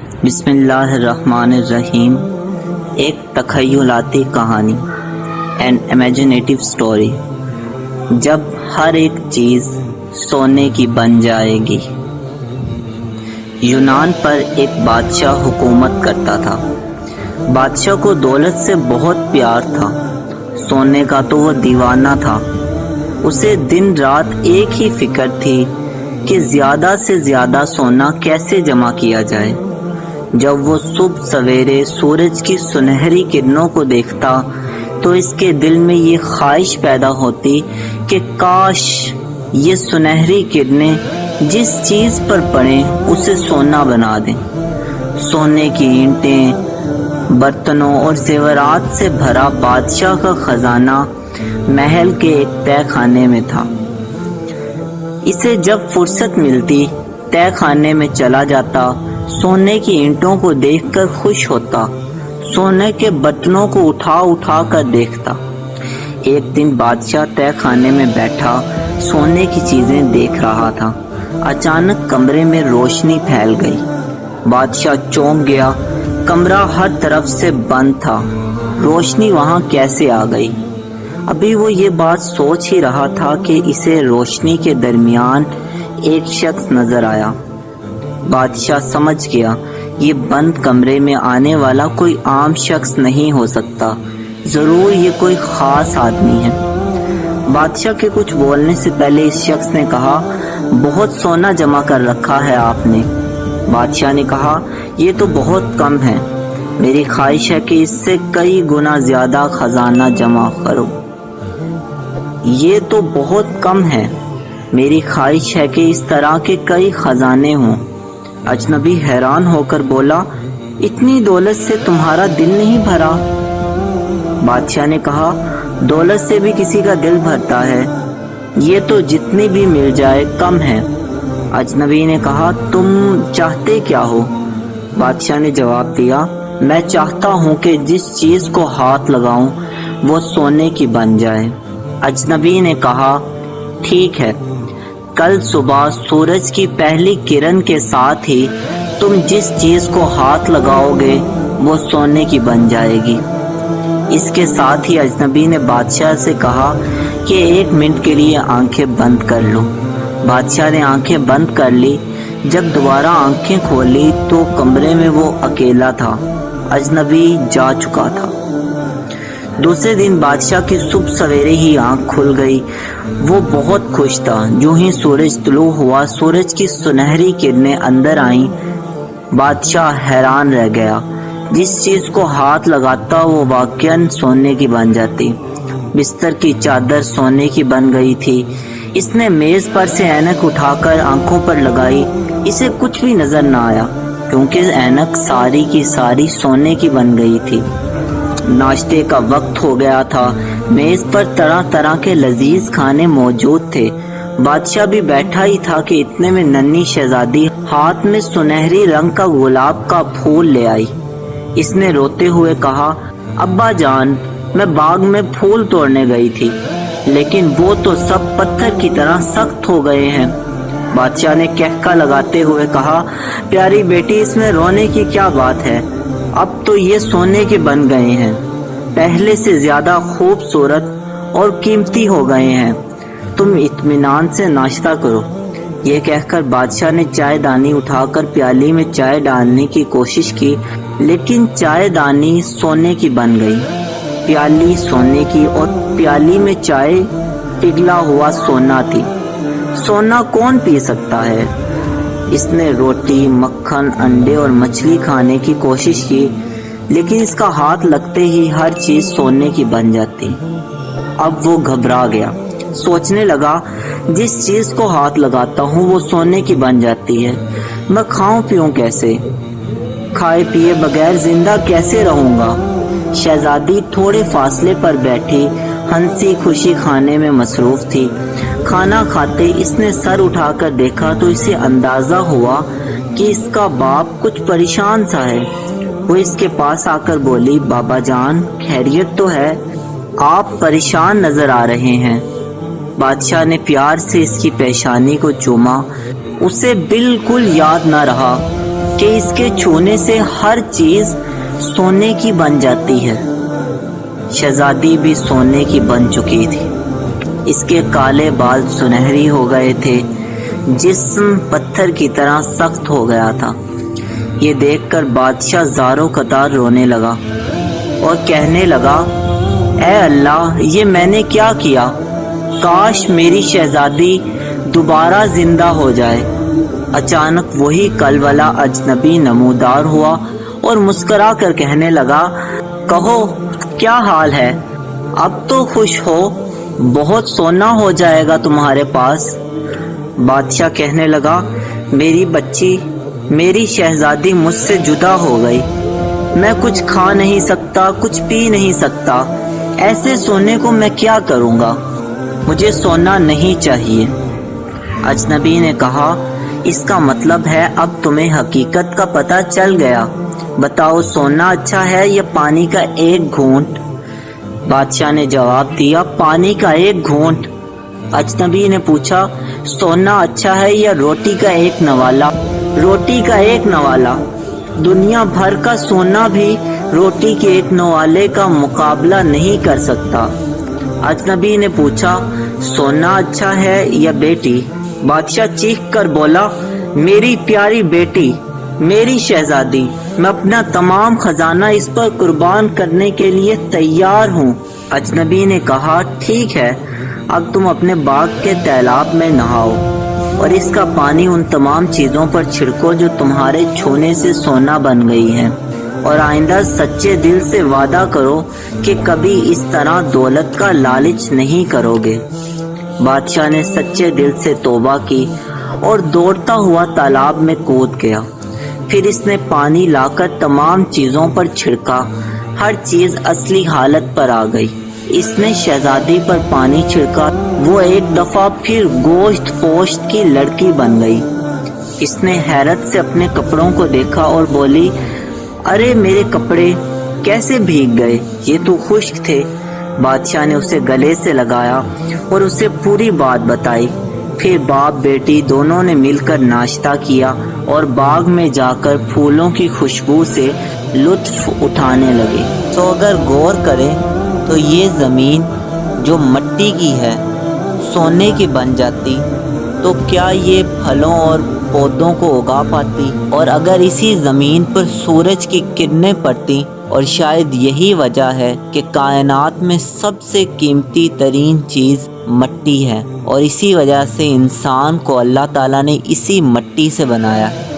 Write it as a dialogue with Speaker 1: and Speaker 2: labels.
Speaker 1: بسم اللہ الرحمن الرحیم۔ ایک تخیلاتی کہانی، این امیجنیٹو اسٹوری۔ جب ہر ایک چیز سونے کی بن جائے گی۔ یونان پر ایک بادشاہ حکومت کرتا تھا۔ بادشاہ کو دولت سے بہت پیار تھا، سونے کا تو وہ دیوانہ تھا۔ اسے دن رات ایک ہی فکر تھی کہ زیادہ سے زیادہ سونا کیسے جمع کیا جائے۔ جب وہ صبح سویرے سورج کی سنہری کرنوں کو دیکھتا تو اس کے دل میں یہ خواہش پیدا ہوتی کہ کاش یہ سنہری کرنیں جس چیز پر پڑیں اسے سونا بنا دیں۔ سونے کی اینٹیں، برتنوں اور زیورات سے بھرا بادشاہ کا خزانہ محل کے ایک تہہ خانے میں تھا۔ اسے جب فرصت ملتی تہہ خانے میں چلا جاتا، سونے کی اینٹوں کو دیکھ کر خوش ہوتا، سونے کے برتنوں کو اٹھا اٹھا کر دیکھتا۔ ایک دن بادشاہ تہہ خانے میں بیٹھا سونے کی چیزیں دیکھ رہا تھا۔ اچانک کمرے میں روشنی پھیل گئی۔ بادشاہ چونک گیا، کمرہ ہر طرف سے بند تھا، روشنی وہاں کیسے آ گئی؟ ابھی وہ یہ بات سوچ ہی رہا تھا کہ اسے روشنی کے درمیان ایک شخص نظر آیا۔ بادشاہ سمجھ گیا یہ بند کمرے میں آنے والا کوئی عام شخص نہیں ہو سکتا، ضرور یہ کوئی خاص آدمی ہے۔ بادشاہ کے کچھ بولنے سے پہلے اس شخص نے کہا، بہت سونا جمع کر رکھا ہے آپ نے۔ بادشاہ نے کہا، یہ تو بہت کم ہے، میری خواہش ہے کہ اس سے کئی گنا زیادہ خزانہ جمع کرو۔ یہ تو بہت کم ہے، میری خواہش ہے کہ اس طرح کے کئی خزانے ہوں۔ اجنبی حیران ہو کر بولا، اتنی دولت سے تمہارا دل نہیں بھرا؟ بادشاہ نے کہا، دولت سے بھی کسی کا دل بھرتا ہے، یہ تو جتنی بھی مل جائے کم ہے۔ اجنبی نے کہا، تم چاہتے کیا ہو؟ بادشاہ نے جواب دیا، میں چاہتا ہوں کہ جس چیز کو ہاتھ لگاؤں وہ سونے کی بن جائے۔ اجنبی نے کہا، ٹھیک ہے، کل صبح سورج کی پہلی کرن کے ساتھ ہی تم جس چیز کو ہاتھ لگاؤ گے وہ سونے کی بن جائے گی۔ اس کے ساتھ ہی اجنبی نے بادشاہ سے کہا کہ 1 منٹ کے لیے آنکھیں بند کر لو۔ بادشاہ نے آنکھیں بند کر لی۔ جب دوبارہ آنکھیں کھولی تو کمرے میں وہ اکیلا تھا، اجنبی جا چکا تھا۔ دوسرے دن بادشاہ کی صبح سویرے ہی آنکھ کھل گئی۔ وہ بہت خوش تھا۔ جو ہی سورج طلوع ہوا، سورج کی سنہری کرنیں اندر آئیں۔ بادشاہ حیران رہ گیا۔ جس چیز کو ہاتھ لگاتا وہ واقعاً سونے کی بن جاتی۔ بستر کی چادر سونے کی بن گئی تھی۔ اس نے میز پر سے اینک اٹھا کر آنکھوں پر لگائی، اسے کچھ بھی نظر نہ آیا کیونکہ اینک ساری کی ساری سونے کی بن گئی تھی۔ ناشتے کا وقت ہو گیا تھا۔ میز پر طرح طرح کے لذیذ کھانے موجود تھے۔ بادشاہ بھی بیٹھا ہی تھا کہ اتنے میں ننھی شہزادی ہاتھ میں سنہری رنگ کا گلاب کا پھول لے آئی۔ اس نے روتے ہوئے کہا، ابا جان، میں باغ میں پھول توڑنے گئی تھی لیکن وہ تو سب پتھر کی طرح سخت ہو گئے ہیں۔ بادشاہ نے کہکا لگاتے ہوئے کہا، پیاری بیٹی، اس میں رونے کی کیا بات ہے؟ اب تو یہ سونے کے بن گئے ہیں، پہلے سے زیادہ خوبصورت اور قیمتی ہو گئے ہیں۔ تم اطمینان سے ناشتہ کرو۔ یہ کہہ کر بادشاہ نے چائے دانی اٹھا کر پیالی میں چائے ڈالنے کی کوشش کی لیکن چائے دانی سونے کی بن گئی، پیالی سونے کی اور پیالی میں چائے پگھلا ہوا سونا تھی۔ سونا کون پی سکتا ہے؟ اس نے روٹی، مکھن، انڈے اور مچھلی کھانے کی کوشش کی لیکن اس کا ہاتھ لگتے ہی ہر چیز سونے کی بن جاتی۔ اب وہ گھبرا گیا، سوچنے لگا، جس چیز کو ہاتھ لگاتا ہوں وہ سونے کی بن جاتی ہے، میں کھاؤں پیوں کیسے؟ کھائے پیے بغیر زندہ کیسے رہوں گا؟ شہزادی تھوڑے فاصلے پر بیٹھی ہنسی خوشی کھانے میں مصروف تھی۔ کھانا کھاتے اس نے سر اٹھا کر دیکھا تو اسے اندازہ ہوا کہ اس کا باپ کچھ پریشان سا ہے۔ وہ اس کے پاس آ کر بولی، بابا جان، خیریت تو ہے؟ آپ پریشان نظر آ رہے ہیں۔ بادشاہ نے پیار سے اس کی پیشانی کو چوما۔ اسے بالکل یاد نہ رہا کہ اس کے چھونے سے ہر چیز سونے کی بن جاتی ہے۔ شہزادی بھی سونے کی بن چکی تھی۔ اس کے کالے بال سنہری ہو گئے تھے، جسم پتھر کی طرح سخت ہو گیا تھا۔ یہ دیکھ کر بادشاہ زاروں قطار رونے لگا اور کہنے لگا، اے اللہ، یہ میں نے کیا کیا؟ کاش میری شہزادی دوبارہ زندہ ہو جائے۔ اچانک وہی کل والا اجنبی نمودار ہوا اور مسکرا کر کہنے لگا، کہو کیا حال ہے؟ اب تو خوش ہو، بہت سونا ہو جائے گا تمہارے پاس۔ بادشاہ کہنے لگا، میری بچی، میری شہزادی مجھ سے جدا ہو گئی۔ میں کچھ کھا نہیں سکتا، کچھ پی نہیں سکتا۔ ایسے سونے کو میں کیا کروں گا؟ مجھے سونا نہیں چاہیے۔ اجنبی نے کہا، اس کا مطلب ہے اب تمہیں حقیقت کا پتہ چل گیا۔ بتاؤ، سونا اچھا ہے یا پانی کا ایک گھونٹ؟ بادشاہ نے جواب دیا، پانی کا ایک گھونٹ۔ اجنبی نے پوچھا، سونا اچھا ہے یا روٹی کا ایک نوالا؟ روٹی کا ایک نوالا۔ دنیا بھر کا سونا بھی روٹی کے ایک نوالے کا مقابلہ نہیں کر سکتا۔ اجنبی نے پوچھا، سونا اچھا ہے یا بیٹی؟ بادشاہ چیخ کر بولا، میری پیاری بیٹی، میری شہزادی، میں اپنا تمام خزانہ اس پر قربان کرنے کے لیے تیار ہوں۔ اجنبی نے کہا، ٹھیک ہے، اب تم اپنے باغ کے تالاب میں نہاؤ اور اس کا پانی ان تمام چیزوں پر چھڑکو جو تمہارے چھونے سے سونا بن گئی ہیں، اور آئندہ سچے دل سے وعدہ کرو کہ کبھی اس طرح دولت کا لالچ نہیں کرو گے۔ بادشاہ نے سچے دل سے توبہ کی اور دوڑتا ہوا تالاب میں کود گیا۔ پھر اس نے پانی لا کر تمام چیزوں پر چھڑکا، ہر چیز اصلی حالت پر آ گئی۔ اس نے شہزادی پر پانی چھڑکا، وہ ایک دفعہ پھر گوشت پوشت کی لڑکی بن گئی۔ اس نے حیرت سے اپنے کپڑوں کو دیکھا اور بولی، ارے میرے کپڑے کیسے بھیگ گئے؟ یہ تو خشک تھے۔ بادشاہ نے اسے گلے سے لگایا اور اسے پوری بات بتائی۔ پھر باپ بیٹی دونوں نے مل کر ناشتہ کیا اور باغ میں جا کر پھولوں کی خوشبو سے لطف اٹھانے لگے۔ تو اگر غور کریں تو یہ زمین جو مٹی کی ہے سونے کی بن جاتی تو کیا یہ پھلوں اور پودوں کو اگا پاتی؟ اور اگر اسی زمین پر سورج کی کرنیں پڑتی، اور شاید یہی وجہ ہے کہ کائنات میں سب سے قیمتی ترین چیز مٹی ہے، اور اسی وجہ سے انسان کو اللہ تعالیٰ نے اسی مٹی سے بنایا ہے۔